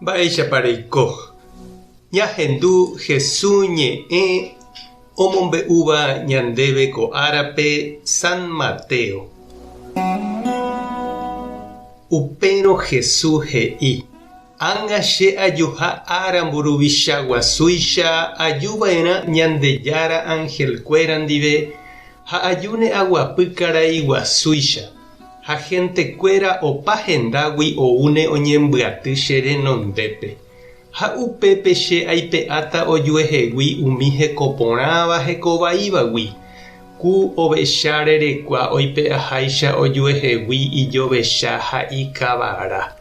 Baisha pareiko. Ñahendu Jesús ñe'ẽ omombe'úva ñandéve ko árape San Mateo. Upérõ Jesús he'i. Anga che ajuha ára mburuvicha guasúicha ajuva'erã Ñandejára Angelkuéra ndive ha ajúne aguapy karai guasúicha. Ha hentekuéra opa hendágui oúne oñembyaty che renondépe. Ha upépe che aipe'áta ojuehegui umi hekoporãva hekovaívagui. Ku ovecha rerekua oipe'aháicha ojuehegui ijovecha ha ikavara.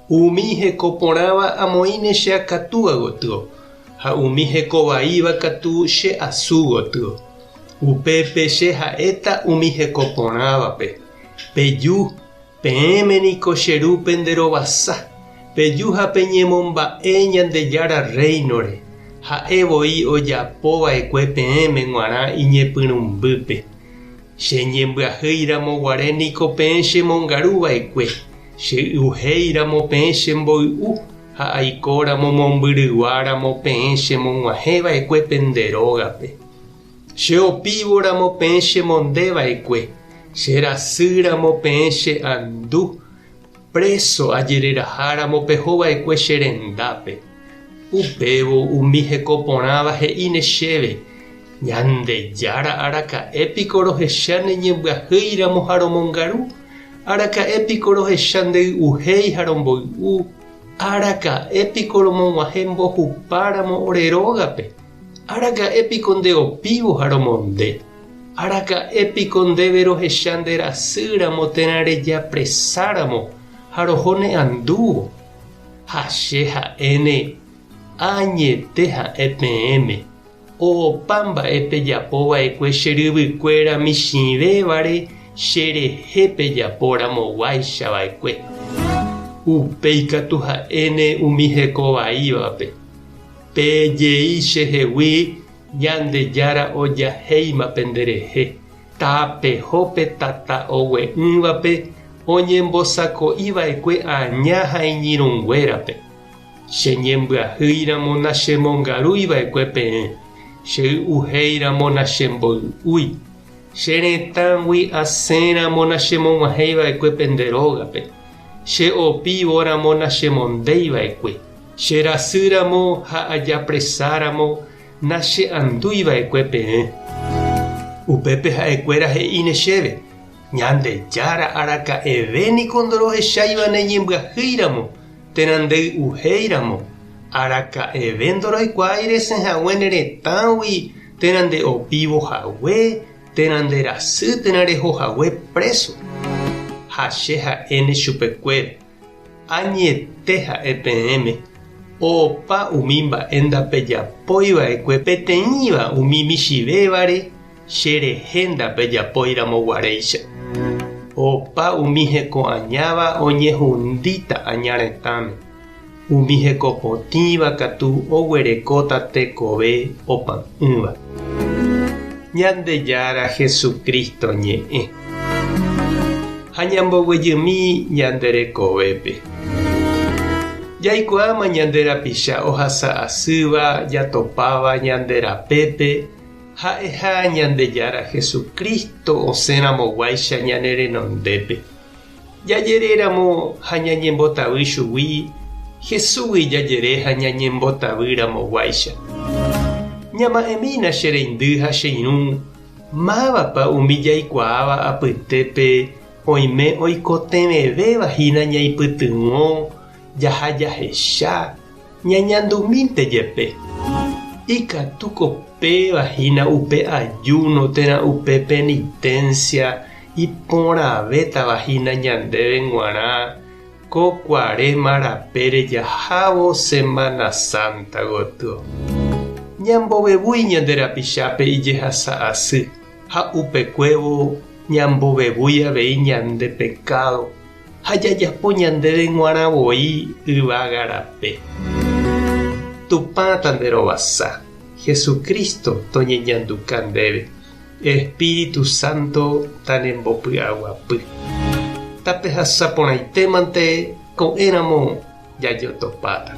Umi hekoporãva amoine che akatúva gotyo. Ha umi hekovaíva katu che asũ gotyo. Upépe che ha'éta umi hekoporãvape. Peju, peẽmeniko che ru penderovasa. Peju ha peñemomba'e Ñandejára reinore. Ha'evoi ojapova'ekue peẽme g̃uarã iñepyrũmbýpe. Cheñembyahýiramo guaréniko peẽ chemongaruva'ekue. Chey'uhéiramo peẽ chemboy'u ha aikóramo mombyryguáramo peẽ chemog̃uahẽva'ekue penderógape. Cheopívoramo peẽ chemondeva'ekue. Cherasýramo peẽ che'andu. Preso ajereraháramo pehova'ekue che rendápe. Upévo umi hekoporãva he'íne chéve. Ñandejára araka'épiko rohecha neñembyahýiramo ha romongaru. Araka'épiko rohecha ndey'uhéi ha romboy'u. Araka'épiko romog̃uahẽ mbohupáramo orerógape. Araka'épiko ndeopívo ha romonde. Araka'épiko ndéve rohecha nderasýramo térã rejapresáramo ha roho ne'andúvo. Ha che ha'éne añete ha'e peẽme. Opa mba'e pejapova'ekue che ryvykuéra michĩvévare cherehe pejapóramoguáichava'ekue. Upéi katu ha'éne umi hekovaívape. Pejey chehegui Ñandejára ojahéima penderehe. Tapehope tata ogue'ỹvape oñembosako'iva'ekue aña ha iñirũnguérape. Cheñembyahýiramo nachemongarúiva'ekue peẽ. Chey'uhéiramo nachemboy'úi. Cheretãgui asẽramo nachemog̃uahẽiva'ekue penderógape. Cheopívoramo nachemondéiva'ekue. Cherasýramo ha ajapresáramo nache'andúiva'ekue peẽ. Upépe ha'ekuéra he'íne chéve. Ñandejára araka'evéniko ndorohecháiva neñembyahýiramo térã ndey'uhéiramo. Araka'eve ndoroikuaa resẽhague neretãgui térã ndeopívohague, térã nderasy, térã rehohague preso. Ha che ha'éne chupekuéra. Añete ha'e peẽme. Opa umi mba'e ndapejapóiva'ekue peteĩva umi michivévare cherehe ndapejapóiramo guaréicha. Opa umi heko'añáva oñehundíta añaretãme. Umi hekopotĩva katu oguerekóta tekove opa'ỹva. Ñandejára Jesucristo ñe'ẽ. Ha ñamboguejymi ñanderekovépe. Jaikuaáma ñanderapicha ohasa asýva jatopáva ñanderapépe. Ha'eha Ñandejára Jesucristo osẽramoguáicha ñane renondépe. Jajeréramo ha ñañembotavy chugui. Jesúsgui jajere ha ñañembotavýramoguáicha. Ñama'ẽmína che reindy ha che irũ. Mávapa umi jaikuaáva apytépe oime oikotevẽvévahína ñaipytyvõ jaha jahecha ñañandumínte jepe. Ikatuko pevahína upe ayuno térã upe penitencia iporãvétavahína ñandéve g̃uarã ko Kuaréma rapére jahávo Semana Santa gotyo. Ñambovevúi ñanderapichápe ijehasa asy ha upekuévo ñambovevúi avei ñande pecado ha jajapo ñandéve g̃uarãvoi yvága rape. Tupãta nderovasa. Jesucristo toñeñanduka ndéve. Espíritu Santo tanembopy'aguapy. Tapehasaporãitémante ko'ẽramo yayotopáta.